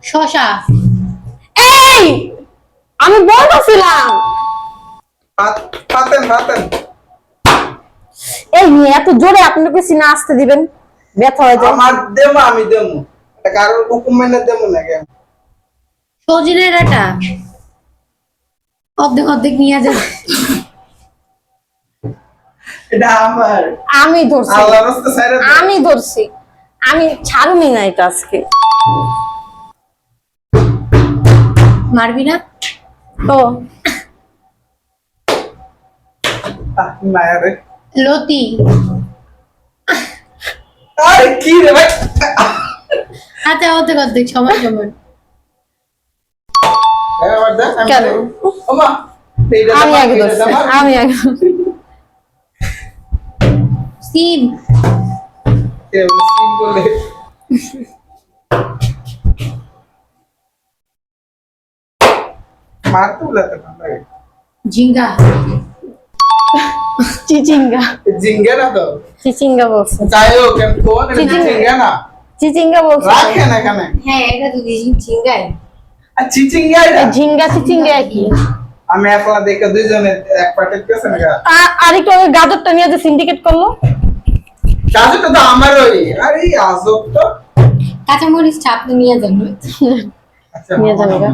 শশা। এই আমি বলতেছিলাম পাতেন পাতেন। এই নিয়ে এত জোরে আপনাকে সিনা আসতে দিবেন, ব্যথা হয়ে যায়। আমার দেবো, আমি দেবো, এটা কারোর হুকুম মেনে দেবো না কেন? সজনে ডাঁটা অর্ধেক অর্ধেক নিয়ে যাবে। এটা আমার, আমি ধরছি, আল্লাহর রাস্তা ছাইরা দাও। আমি ধরছি, আমি ছাড়ুনি না এটা আজকে। মারবি না তো মায়া রে। লতি। আরে কি রে ভাই? আচ্ছা অর্ধেক অর্ধেক সমান সমান। আবার দেখ আমি কেন? দেখ। ওমা এইটা আমি দাও, আগে এইটা ধরছি, দাও। আমি আগে। সিম। কেউ সিম বলে। মারতে বলতে না লাগে। ঝিঙ্গা। চিচিঙ্গা, জিঙ্গে না তো। চিচিঙ্গা বলছে, যাই হোক কেন কোন চিচিঙ্গা। জিঙ্গে না। চিচিঙ্গা বলছে। রাখেন এখানে। হ্যাঁ এটা তো ঝিঙ্গাই। আর চিচিঙ্গা এটা। ঝিঙ্গা চিচিঙ্গা কি? আমি একলা দেখে দুইজনে এক প্যাকেট কেছে না। আর একটু ওই গাজরটা নিয়ে যে সিন্ডিকেট করলো। কাজটা তো আমারই। আরে আজব তো। কাঁচামরিচ আপনি নিয়ে যান। আচ্ছা নিয়ে যাবে গা।